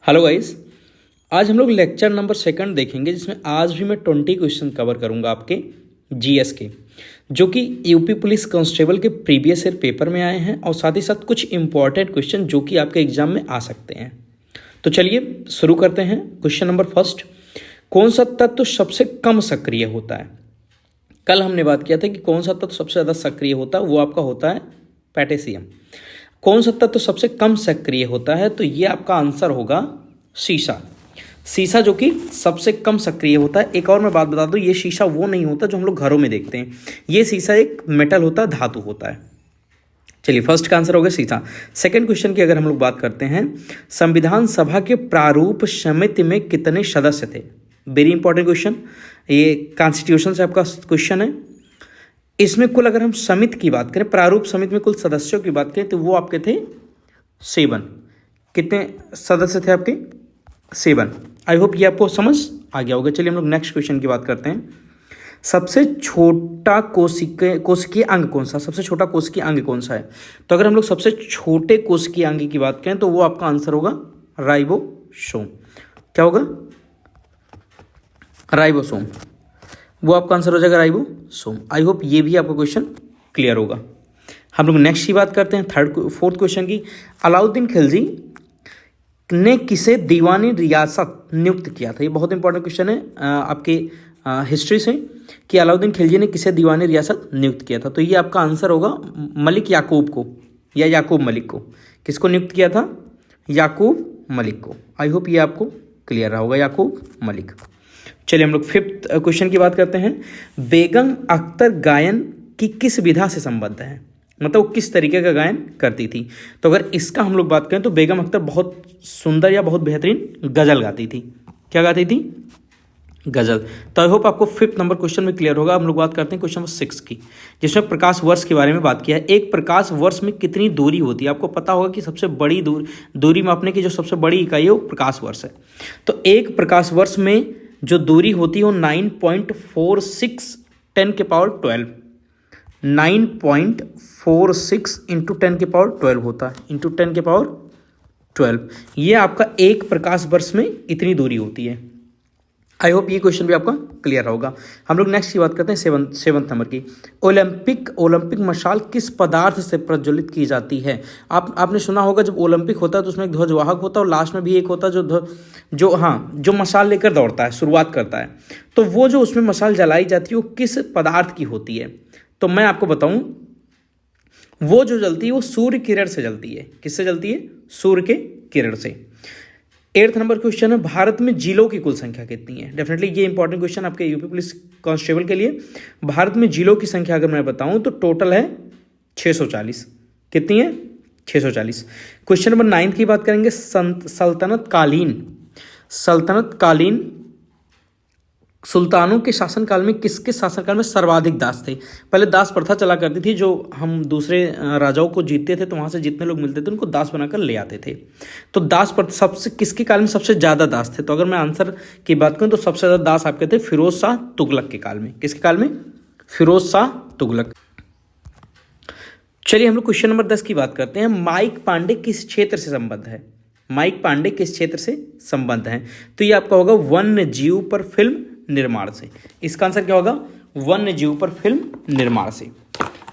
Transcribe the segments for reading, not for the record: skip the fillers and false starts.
Hello guys. आज हम लोग लेक्चर नंबर सेकंड देखेंगे, जिसमें आज भी मैं 20 क्वेश्चन कवर करूंगा आपके जीएस के, जो कि यूपी पुलिस कांस्टेबल के प्रीवियस ईयर पेपर में आए हैं और साथ ही साथ कुछ इंपॉर्टेंट क्वेश्चन जो कि आपके एग्जाम में आ सकते हैं। तो चलिए शुरू करते हैं। क्वेश्चन नंबर फर्स्ट, कौन सा तत्व सबसे कम सक्रिय होता है? कल हमने बात किया था कि कौन सा तत्व सबसे ज़्यादा सक्रिय होता है, वो आपका होता है पोटेशियम। कौन सा तत्व सबसे कम सक्रिय होता है? तो ये आपका आंसर होगा शीशा। शीशा जो कि सबसे कम सक्रिय होता है। एक और मैं बात बता दूं, ये शीशा वो नहीं होता जो हम लोग घरों में देखते हैं। ये शीशा एक मेटल होता है, धातु होता है। चलिए, फर्स्ट का आंसर हो गया शीशा। सेकंड क्वेश्चन की अगर हम लोग बात करते हैं, संविधान सभा के प्रारूप समिति में कितने सदस्य थे? वेरी इंपॉर्टेंट क्वेश्चन, ये कॉन्स्टिट्यूशन से आपका क्वेश्चन है। इसमें कुल अगर हम समिति की बात करें, प्रारूप समिति में कुल सदस्यों की बात करें तो वो आपके थे 7। कितने सदस्य थे आपके? 7। आई होप ये आपको समझ आ गया होगा। चलिए हम लोग नेक्स्ट क्वेश्चन की बात करते हैं। सबसे छोटा कोशिकीय अंग कौन सा? सबसे छोटा कोशिकीय अंग कौन सा है? तो अगर हम लोग सबसे छोटे कोशिकीय अंग की बात करें तो वो आपका आंसर होगा राइबोसोम। क्या होगा? राइबोसोम। वो आपका आंसर हो जाएगा राइबोसोम। आई होप ये भी आपका क्वेश्चन क्लियर होगा। हम लोग नेक्स्ट की बात करते हैं, फोर्थ क्वेश्चन की। अलाउद्दीन खिलजी ने किसे दीवानी रियासत नियुक्त किया था? ये बहुत इंपॉर्टेंट क्वेश्चन है आपके हिस्ट्री से, कि अलाउद्दीन खिलजी ने किसे दीवानी रियासत नियुक्त किया था? तो ये आपका आंसर होगा मलिक याकूब को, या याकूब मलिक को। किसको नियुक्त किया था? याकूब मलिक को। आई होप ये आपको क्लियर रहा होगा, याकूब मलिक। चलिए हम लोग फिफ्थ क्वेश्चन की बात करते हैं। बेगम अख्तर गायन की किस विधा से संबद्ध है? मतलब किस तरीके का गायन करती थी? तो अगर इसका हम लोग बात करें तो बेगम अख्तर बहुत सुंदर या बहुत बेहतरीन गजल गाती थी। क्या गाती थी? गजल। तो आई होप आपको फिफ्थ नंबर क्वेश्चन में क्लियर होगा। हम लोग बात करते हैं क्वेश्चन नंबर 6 की, जिसमें प्रकाश वर्ष के बारे में बात किया है। एक प्रकाश वर्ष में कितनी दूरी होती है? आपको पता होगा कि सबसे बड़ी दूरी मापने की जो सबसे बड़ी इकाई है वो प्रकाश वर्ष है। तो एक प्रकाश वर्ष में जो दूरी होती है वो 9.46 10 के पावर 12, 9.46 इंटू 10 के पावर 12 होता है, इंटू 10 के पावर 12। ये आपका एक प्रकाश वर्ष में इतनी दूरी होती है। आई होप ये क्वेश्चन भी आपका क्लियर होगा। हम लोग नेक्स्ट की बात करते हैं सेवंथ नंबर की। ओलंपिक मशाल किस पदार्थ से प्रज्वलित की जाती है? आपने सुना होगा, जब ओलंपिक होता है तो उसमें एक ध्वजवाहक होता है और लास्ट में भी एक होता है जो मशाल लेकर दौड़ता है, शुरुआत करता है। तो वो जो उसमें मशाल जलाई जाती है वो किस पदार्थ की होती है? तो मैं आपको बताऊं, वो जो जलती है वो सूर्य किरण से जलती है। किससे जलती है? सूर्य के किरण से। 8th नंबर क्वेश्चन है, भारत में जिलों की कुल संख्या कितनी है? डेफिनेटली ये इंपॉर्टेंट क्वेश्चन आपके यूपी पुलिस कांस्टेबल के लिए। भारत में जिलों की संख्या अगर मैं बताऊं तो टोटल है 640। कितनी है? 640। क्वेश्चन नंबर 9 की बात करेंगे। सल्तनत कालीन सुल्तानों के शासनकाल में किसके शासनकाल में सर्वाधिक दास थे? पहले दास प्रथा चला करती थी, जो हम दूसरे राजाओं को जीतते थे तो वहाँ से जितने लोग मिलते थे उनको दास बनाकर ले आते थे। तो दास प्रथा सबसे किसके काल में सबसे ज़्यादा दास थे? तो अगर मैं आंसर की बात करूँ तो सबसे ज़्यादा दास आपके थे फिरोज शाह तुगलक के काल में। किसके काल में? फिरोज शाह तुगलक। चलिए हम लोग क्वेश्चन नंबर 10 की बात करते हैं। माइक पांडे किस क्षेत्र से संबद्ध है? माइक पांडे किस क्षेत्र से संबद्ध है? तो ये आपका होगा वन्य जीव पर फिल्म निर्माण से। इसका आंसर क्या होगा? वन्य जीव पर फिल्म निर्माण से।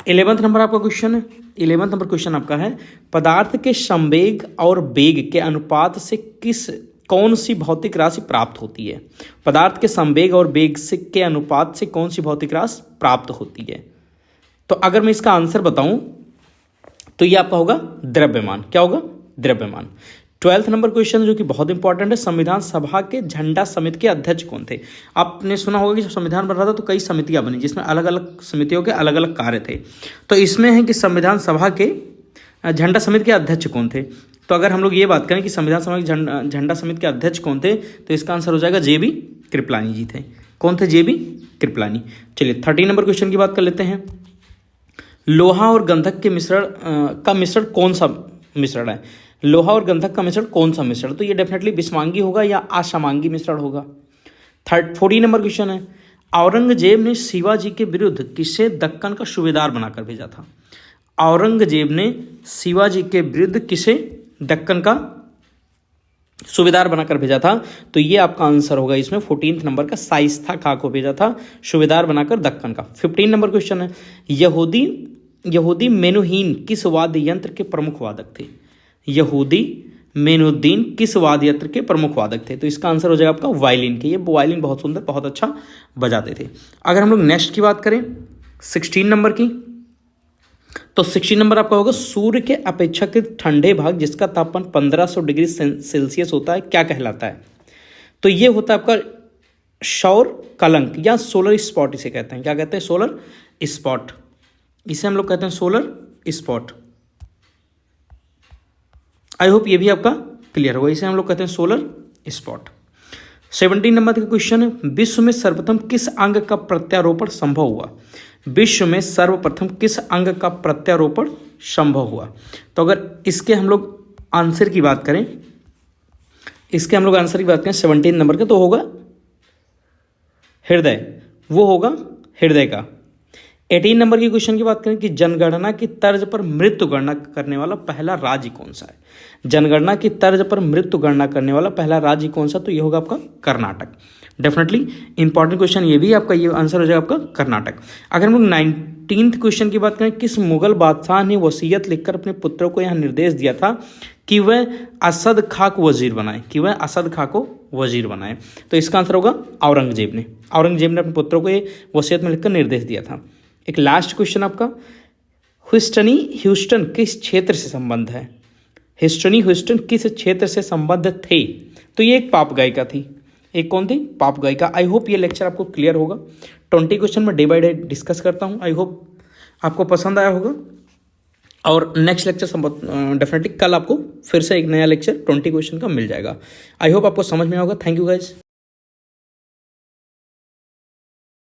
11th नंबर आपका क्वेश्चन है। 11th नंबर क्वेश्चन आपका है, पदार्थ के संवेग और वेग के अनुपात से कौन सी भौतिक राशि प्राप्त होती है? पदार्थ के संवेग और वेग के अनुपात से कौन सी भौतिक राशि प्राप्त होती है? तो अगर मैं इसका आंसर बताऊं तो ये आपका होगा द्रव्यमान। क्या होगा? द्रव्यमान। 12th नंबर क्वेश्चन जो कि बहुत इंपॉर्टेंट है, संविधान सभा के झंडा समिति के अध्यक्ष कौन थे? आपने सुना होगा कि जब संविधान बन रहा था तो कई समितियां बनी, जिसमें अलग अलग समितियों के अलग अलग कार्य थे। तो इसमें है कि संविधान सभा के झंडा समिति के अध्यक्ष कौन थे? तो अगर हम लोग ये बात करें कि संविधान सभा के झंडा समिति के अध्यक्ष कौन थे, तो इसका आंसर हो जाएगा JB कृपलानी जी थे। कौन थे? JB कृपलानी। चलिए 13 नंबर क्वेश्चन की बात कर लेते हैं। लोहा और गंधक के मिश्रण कौन सा मिश्रण है? लोहा और गंधक का मिश्रण कौन सा मिश्रण? तो ये डेफिनेटली विषमांगी होगा या असामांगी मिश्रण होगा। 40 नंबर क्वेश्चन है, औरंगजेब ने शिवाजी के विरुद्ध किसे दक्कन का सूबेदार बनाकर भेजा था? औरंगजेब ने शिवाजी के विरुद्ध किसे दक्कन का सूबेदार बनाकर भेजा था, तो ये आपका आंसर होगा इसमें 14 नंबर का शाइस्ता खां को भेजा था सूबेदार बनाकर दक्कन का। 15 नंबर क्वेश्चन है, यहूदी मेनुहीन किस वाद्य यंत्र के प्रमुख वादक थे? यहूदी मेनुद्दीन किस वाद्य यंत्र के प्रमुख वादक थे? तो इसका आंसर हो जाएगा आपका वायलिन के। ये वायलिन बहुत सुंदर, बहुत अच्छा बजाते थे। अगर हम लोग नेक्स्ट की बात करें 16 नंबर की, तो 16 नंबर आपका होगा सूर्य के अपेक्षाकृत ठंडे भाग जिसका तापमान 1500 डिग्री सेल्सियस होता है, क्या कहलाता है? तो ये होता है आपका सौर कलंक या सोलर स्पॉट, इसे कहते हैं। क्या कहते हैं? Solar spot. इसे हम लोग कहते हैं सोलर स्पॉट। आई होप ये भी आपका क्लियर होगा। इसे हम लोग कहते हैं सोलर स्पॉट। 17 नंबर का क्वेश्चन है, विश्व में सर्वप्रथम किस अंग का प्रत्यारोपण संभव हुआ? विश्व में सर्वप्रथम किस अंग का प्रत्यारोपण संभव हुआ? तो अगर इसके हम लोग आंसर की बात करें, 17 नंबर का, तो होगा हृदय, वो होगा हृदय का। 18 नंबर की क्वेश्चन की बात करें कि जनगणना की तर्ज पर मृत्यु गणना करने वाला पहला राज्य कौन सा है? जनगणना की तर्ज पर मृत्यु गणना करने वाला पहला राज्य कौन सा? तो ये होगा आपका कर्नाटक। डेफिनेटली इंपॉर्टेंट क्वेश्चन ये भी आपका, ये आंसर हो जाएगा आपका कर्नाटक। अगर हम लोग 19th क्वेश्चन की बात करें, किस मुगल बादशाह ने वसीयत लिखकर अपने पुत्रों को यह निर्देश दिया था कि वह असद खां को वजीर बनाए? तो इसका आंसर होगा औरंगजेब ने अपने पुत्रों को ये वसीयत में लिखकर निर्देश दिया था। एक लास्ट क्वेश्चन आपका, ह्यूस्टन किस क्षेत्र से संबंध है? ह्यूस्टन किस क्षेत्र से संबद्ध थे? तो ये एक पॉप गायिका थी। एक कौन थी? पॉप गायिका। आई होप ये लेक्चर आपको क्लियर होगा। 20 क्वेश्चन में डे बाय डे डिस्कस करता हूँ। आई होप आपको पसंद आया होगा। और नेक्स्ट लेक्चर डेफिनेटली कल आपको फिर से एक नया लेक्चर 20 क्वेश्चन का मिल जाएगा। आई होप आपको समझ में होगा। Thank you guys.